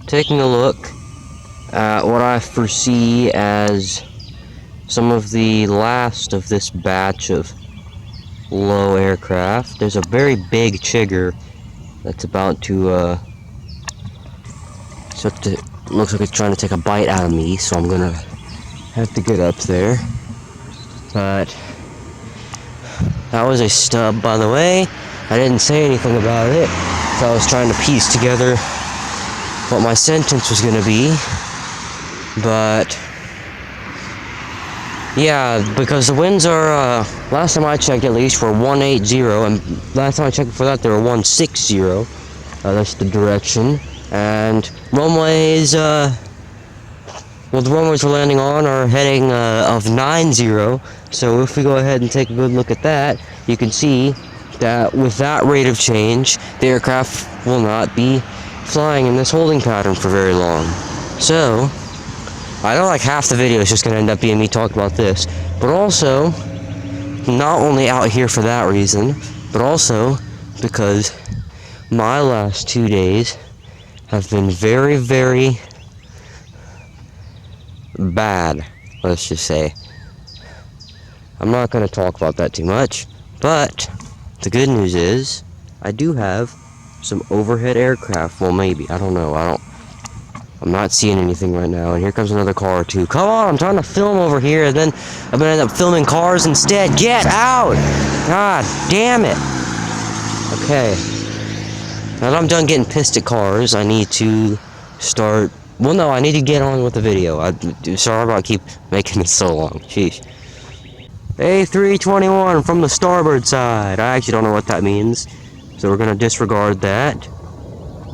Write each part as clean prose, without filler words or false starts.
taking a look at what I foresee as some of the last of this batch of low aircraft. There's a very big chigger that's about to looks like it's trying to take a bite out of me, so I'm gonna have to get up there. But that was a stub, by the way. I didn't say anything about it, so I was trying to piece together what my sentence was gonna be. But yeah, because the winds are, last time I checked at least, were 180, and last time I checked before that they were 160. That's the direction. And runways, well, the runways we're landing on are heading of 90. So if we go ahead and take a good look at that, you can see that with that rate of change, the aircraft will not be flying in this holding pattern for very long. So I know like half the video is just going to end up being me talking about this, but also not only out here for that reason, but also because my last 2 days have been very, very bad, let's just say. I'm not going to talk about that too much, but the good news is I do have some overhead aircraft. Well, maybe, I don't know. I'm not seeing anything right now, and here comes another car or two. Come on, I'm trying to film over here, and then I'm gonna end up filming cars instead. Get out! God damn it! Okay. Now that I'm done getting pissed at cars, I need to start... Well, no, I need to get on with the video. Sorry about keep making it so long. Sheesh. A321 from the starboard side. I actually don't know what that means, so we're gonna disregard that.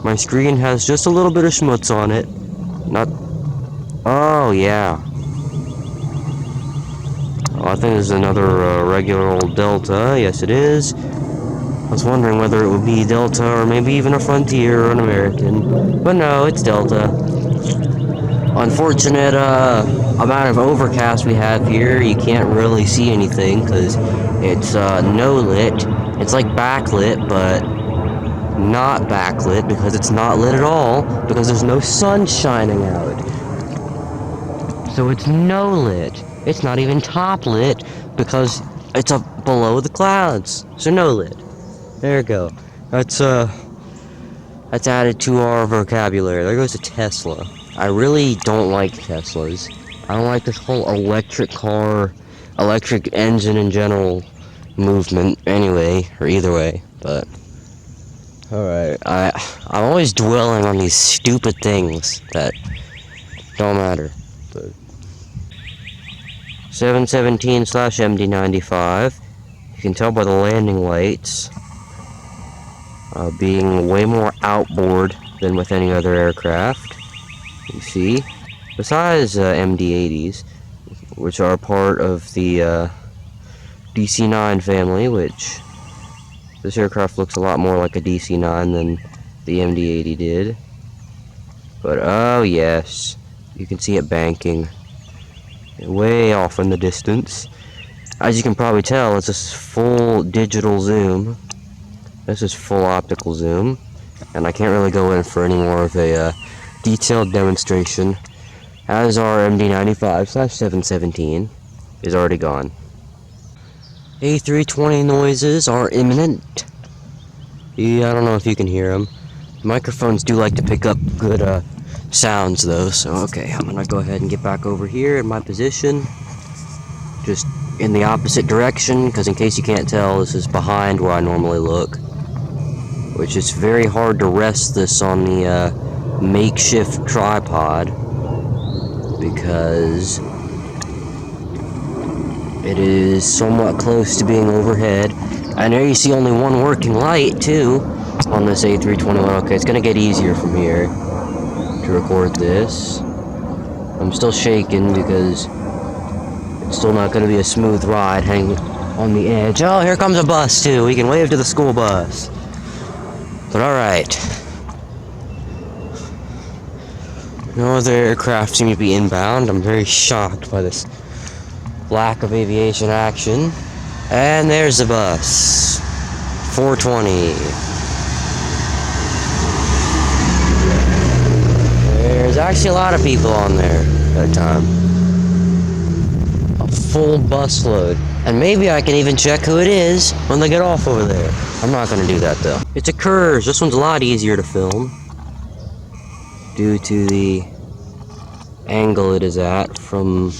My screen has just a little bit of schmutz on it. Not... Oh, yeah. Oh, I think this is another regular old Delta. Yes, it is. I was wondering whether it would be Delta or maybe even a Frontier or an American. But no, it's Delta. Unfortunate amount of overcast we have here. You can't really see anything because it's no lit. It's like backlit, but not backlit because it's not lit at all because there's no sun shining out. So it's no lit. It's not even top lit because it's up below the clouds. So no lit. There you go. That's added to our vocabulary. There goes a Tesla. I really don't like Teslas. I don't like this whole electric car, electric engine in general movement anyway, or either way, but alright, I'm always dwelling on these stupid things that don't matter. But 717/MD95. You can tell by the landing lights being way more outboard than with any other aircraft. You see, besides MD-80s, which are part of the DC-9 family, which this aircraft looks a lot more like a DC-9 than the MD-80 did. But oh yes, you can see it banking way off in the distance. As you can probably tell, it's a full digital zoom. This is full optical zoom, and I can't really go in for any more of a detailed demonstration, as our MD-95/717 is already gone. A320 noises are imminent. Yeah, I don't know if you can hear them. Microphones do like to pick up good sounds though, so okay, I'm gonna go ahead and get back over here in my position, just in the opposite direction, because in case you can't tell, this is behind where I normally look, which is very hard to rest this on the makeshift tripod because it is somewhat close to being overhead. And there you see only one working light too on this A321. Okay, it's gonna get easier from here to record this. I'm still shaking because it's still not gonna be a smooth ride hanging on the edge. Oh, here comes a bus too. We can wave to the school bus. But alright. No other aircraft seem to be inbound. I'm very shocked by this lack of aviation action. And there's the bus. 420. actually a lot of people on there at that time. A full busload. And maybe I can even check who it is when they get off over there. I'm not gonna do that though. It's a curve. This one's a lot easier to film due to the angle it is at from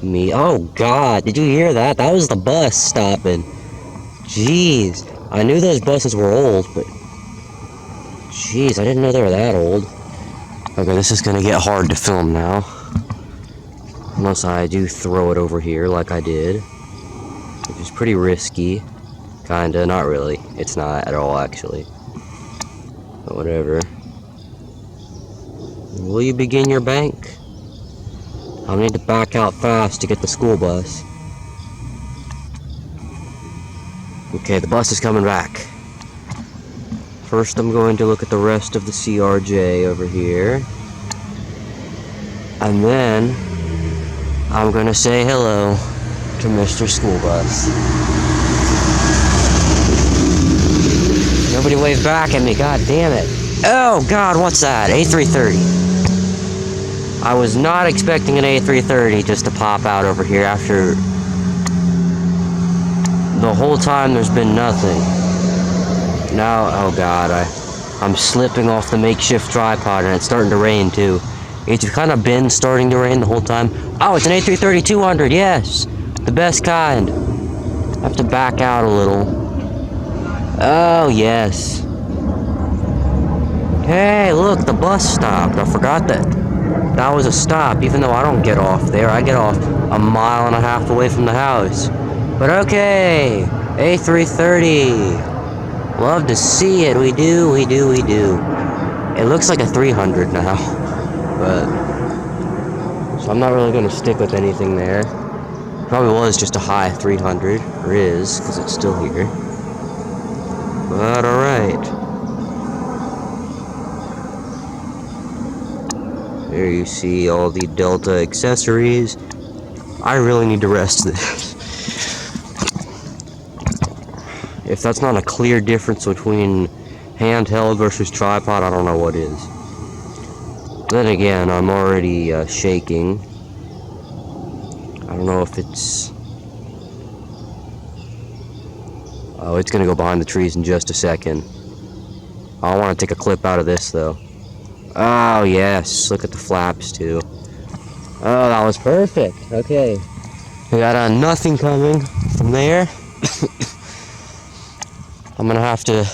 me. Oh God, did you hear that? That was the bus stopping. Jeez, I knew those buses were old, but jeez, I didn't know they were that old. Okay, this is gonna get hard to film now. Unless I do throw it over here like I did. Which is pretty risky. Kinda, not really. It's not at all, actually. But whatever. Will you begin your bank? I'll need to back out fast to get the school bus. Okay, the bus is coming back. First, I'm going to look at the rest of the CRJ over here. And then, I'm going to say hello to Mr. School Bus. Nobody waved back at me, god damn it. Oh god, what's that? A330. I was not expecting an A330 just to pop out over here after the whole time there's been nothing. Now, oh god, I'm slipping off the makeshift tripod and it's starting to rain too. It's kind of been starting to rain the whole time. Oh, it's an A330-200, yes! The best kind. I have to back out a little. Oh, yes. Hey, look, the bus stopped. I forgot that was a stop, even though I don't get off there. I get off a mile and a half away from the house. But okay, A330. Love to see it. We do, we do, we do. It looks like a 300 now. But so I'm not really going to stick with anything there. Probably was just a high 300, or is, because it's still here. But alright. There you see all the Delta accessories. I really need to rest this. If that's not a clear difference between handheld versus tripod, I don't know what is. Then again, I'm already shaking. I don't know if it's... Oh, it's gonna go behind the trees in just a second. I want to take a clip out of this, though. Oh, yes. Look at the flaps, too. Oh, that was perfect. Okay. We got nothing coming from there. I'm gonna have to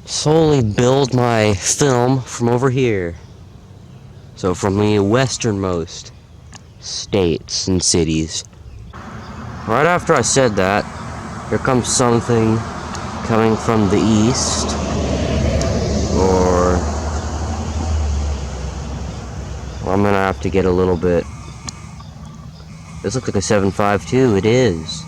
slowly build my film from over here. So from the westernmost states and cities. Right after I said that, here comes something coming from the east. Or I'm gonna have to get a little bit. This looks like a 7.52. It is.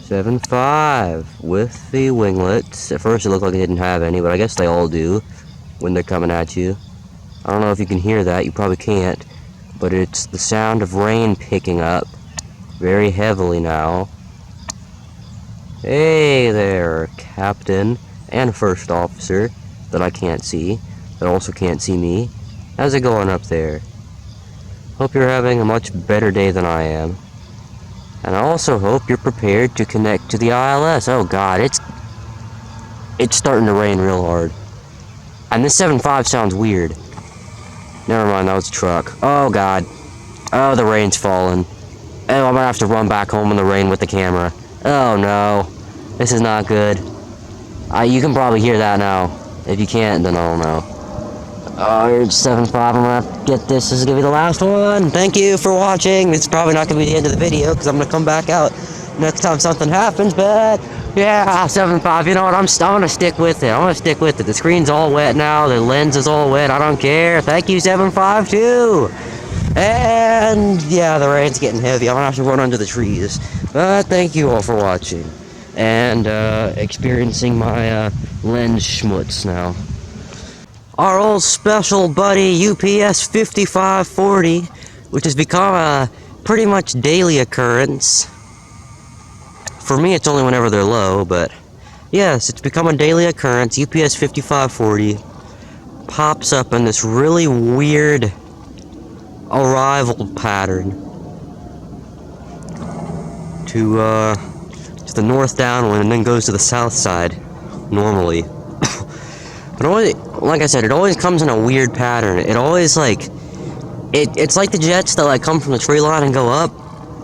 7.5 with the winglets. At first it looked like it didn't have any, but I guess they all do when they're coming at you. I don't know if you can hear that. You probably can't. But it's the sound of rain picking up very heavily now. Hey there, Captain and First Officer that I can't see, that also can't see me. How's it going up there? Hope you're having a much better day than I am. And I also hope you're prepared to connect to the ILS. Oh god, it's starting to rain real hard. And this 7.5 sounds weird. Never mind, that was a truck. Oh god. Oh, the rain's falling. Oh, I'm gonna have to run back home in the rain with the camera. Oh no. This is not good. You can probably hear that now. If you can't, then I don't know. Oh, here's 7.5. I'm gonna have to get this. This is gonna be the last one. Thank you for watching. It's probably not gonna be the end of the video because I'm gonna come back out next time something happens. But yeah, 7.5. You know what? I'm gonna stick with it. I'm gonna stick with it. The screen's all wet now. The lens is all wet. I don't care. Thank you, 7.5 too. And yeah, the rain's getting heavy. I'm gonna have to run under the trees. But thank you all for watching and experiencing my lens schmutz now. Our old special buddy UPS 5540, which has become a pretty much daily occurrence. For me, it's only whenever they're low, but yes, it's become a daily occurrence. UPS 5540. pops up in this really weird arrival pattern to the north downwind and then goes to the south side normally. But always, like I said, it always comes in a weird pattern. It always like it's like the jets that like come from the tree line and go up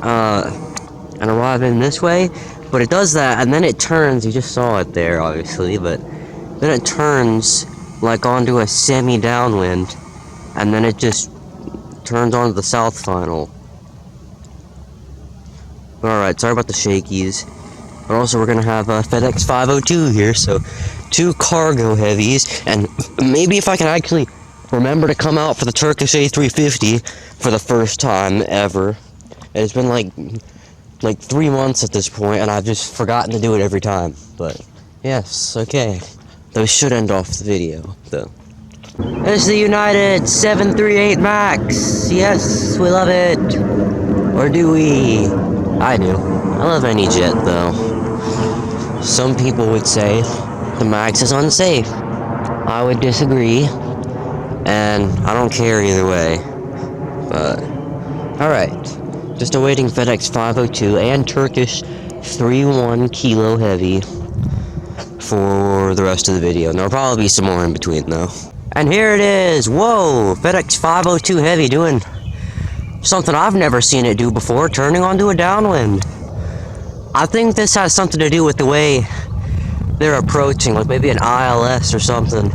and arrive in this way, but it does that and then it turns. You just saw it there, obviously, but then it turns like onto a semi downwind, and then it just turns onto the south final. Alright, sorry about the shakies. But also we're gonna have FedEx 502 here, so 2 cargo heavies, and maybe if I can actually remember to come out for the Turkish A350 for the first time ever. It's been like 3 months at this point, and I've just forgotten to do it every time. But yes, okay. Those should end off the video, though. It's the United 738 MAX. Yes, we love it. Or do we? I do. I love any jet, though. Some people would say the MAX is unsafe. I would disagree, and I don't care either way. But, alright. Just awaiting FedEx 502 and Turkish 3-1 kilo heavy for the rest of the video. And there'll probably be some more in between, though. And here it is! Whoa! FedEx 502 heavy doing something I've never seen it do before, turning onto a downwind. I think this has something to do with the way they're approaching, like maybe an ILS or something.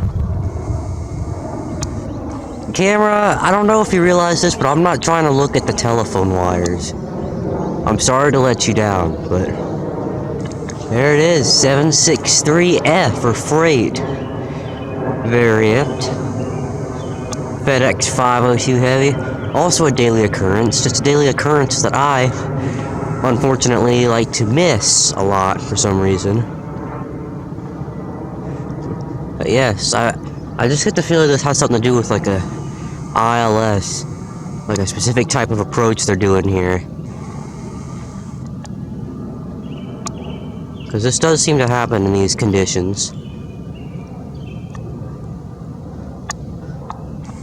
Camera, I don't know if you realize this, but I'm not trying to look at the telephone wires. I'm sorry to let you down, but there it is, 763F for freight variant. FedEx 502 heavy, also a daily occurrence, just a daily occurrence that I unfortunately like to miss a lot for some reason. But yes, I just get the feeling this has something to do with like a ILS, like a specific type of approach they're doing here. Because this does seem to happen in these conditions.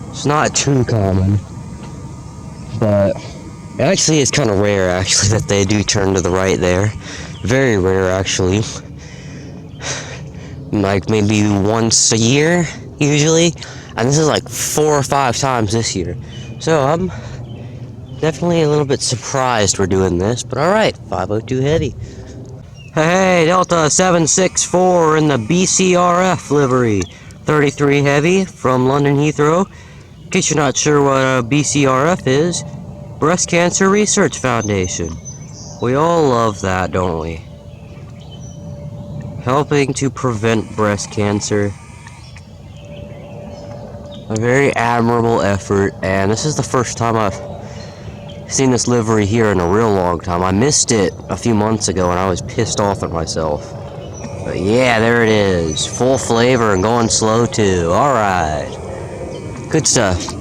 It's not too common, but it actually is kind of rare, actually, that they do turn to the right there. Very rare, actually. Like, maybe once a year, usually. And this is like 4 or 5 times this year. So, I'm definitely a little bit surprised we're doing this. But alright, 502 heavy. Hey, Delta 764 in the BCRF livery. 33 heavy from London Heathrow. In case you're not sure what a BCRF is, Breast Cancer Research Foundation. We all love that, don't we? Helping to prevent breast cancer. A very admirable effort, and this is the first time I've seen this livery here in a real long time. I missed it a few months ago and I was pissed off at myself. But yeah, there it is. Full flavor and going slow too. Alright. Good stuff.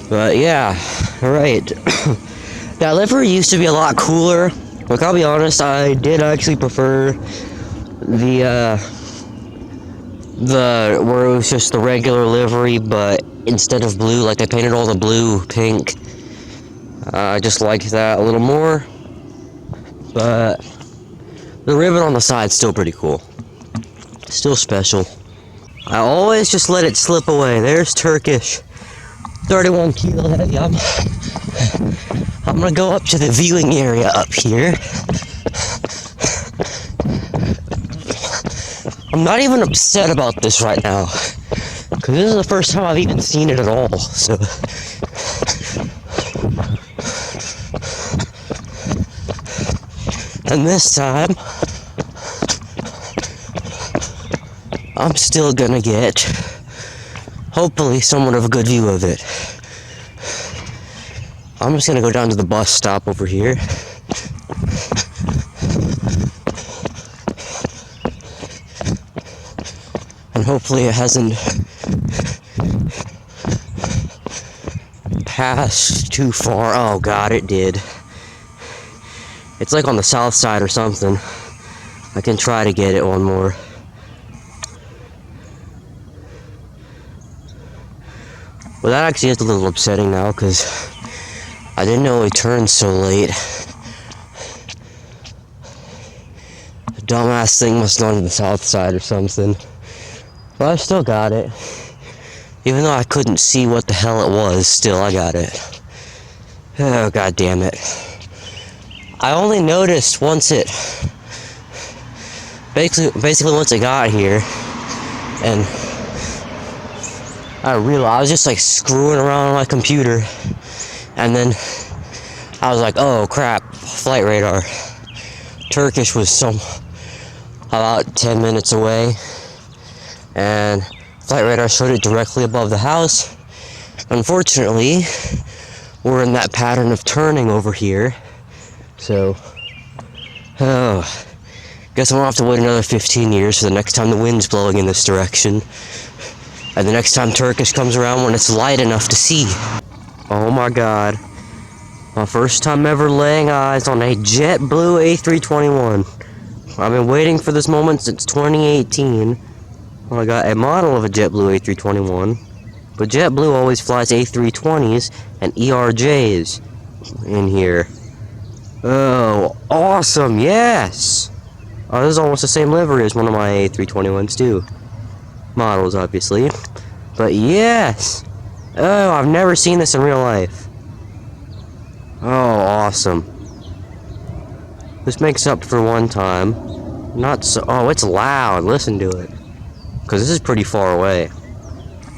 But yeah, alright. That livery used to be a lot cooler. Like, I'll be honest, I did actually prefer the where it was just the regular livery, but instead of blue, like they painted all the blue pink. I just liked that a little more. But the ribbon on the side's still pretty cool. Still special. I always just let it slip away. There's Turkish 31 kilo heavy. I'm gonna go up to the viewing area up here. I'm not even upset about this right now, because this is the first time I've even seen it at all, so. And this time, I'm still gonna get, hopefully, somewhat of a good view of it. I'm just gonna go down to the bus stop over here. And hopefully it hasn't passed too far. Oh god, it did. It's like on the south side or something. I can try to get it one more. Well, that actually is a little upsetting now, because I didn't know it turned so late. The dumbass thing must have gone to the south side or something. But I still got it. Even though I couldn't see what the hell it was, still I got it. Oh, god damn it. I only noticed once it... Basically once it got here, and I was just like screwing around on my computer, and then I was like, oh crap, flight radar. Turkish was about 10 minutes away, and flight radar showed it directly above the house. Unfortunately, we're in that pattern of turning over here, so, guess I'm gonna have to wait another 15 years for the next time the wind's blowing in this direction. And the next time Turkish comes around when it's light enough to see. Oh my god. My first time ever laying eyes on a JetBlue A321. I've been waiting for this moment since 2018. Well, I got a model of a JetBlue A321. But JetBlue always flies A320s and ERJs in here. Oh, awesome, yes! Oh, this is almost the same livery as one of my A321s too. Models, obviously. But yes! Oh, I've never seen this in real life. Oh, awesome. This makes up for one time. Not so... Oh, it's loud. Listen to it. Because this is pretty far away.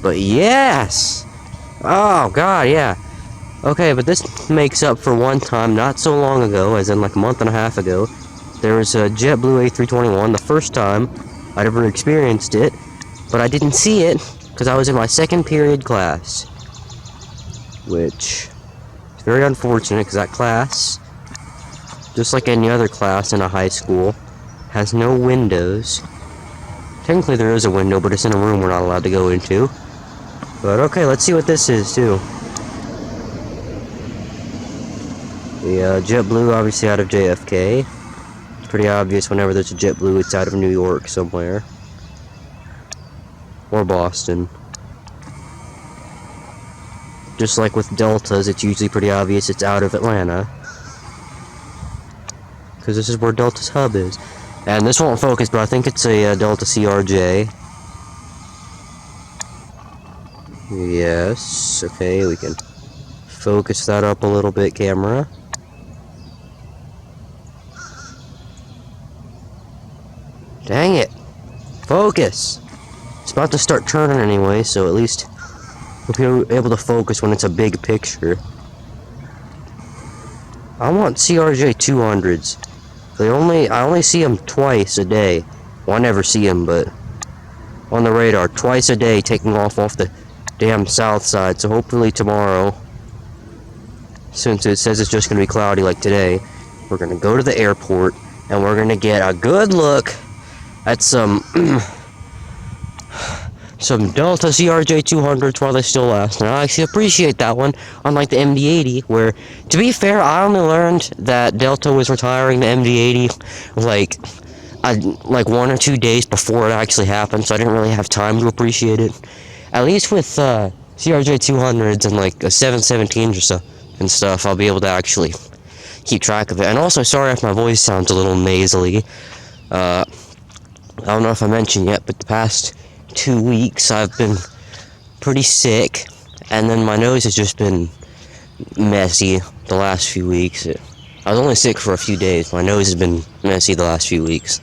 But yes! Oh, god, yeah. Okay, but this makes up for one time not so long ago, as in like a month and a half ago. There was a JetBlue A321, the first time I'd ever experienced it, but I didn't see it because I was in my second period class, which is very unfortunate because that class, just like any other class in a high school, has no windows. Technically there is a window, but it's in a room we're not allowed to go into. But okay, let's see what this is too. The JetBlue, obviously out of JFK. Pretty obvious whenever there's a JetBlue, it's out of New York somewhere. Or Boston. Just like with Deltas, it's usually pretty obvious it's out of Atlanta. Because this is where Delta's hub is. And this won't focus, but I think it's a Delta CRJ. Yes, okay, we can focus that up a little bit, camera. Dang it! Focus! It's about to start turning anyway, so at least we'll be able to focus when it's a big picture. I want CRJ 200s. I only see them twice a day. Well, I never see them, but on the radar, twice a day, taking off the damn south side. So hopefully tomorrow, since it says it's just going to be cloudy like today, we're going to go to the airport and we're going to get a good look at some Delta CRJ 200s while they still last. And I actually appreciate that one, unlike the MD-80, where, to be fair, I only learned that Delta was retiring the MD-80 like 1 or 2 days before it actually happened, so I didn't really have time to appreciate it. At least with CRJ 200s and like 717s or so and stuff, I'll be able to actually keep track of it. And also, sorry if my voice sounds a little nasally. I don't know if I mentioned yet, but the past 2 weeks I've been pretty sick, and then my nose has just been messy the last few weeks. I was only sick for a few days. My nose has been messy the last few weeks.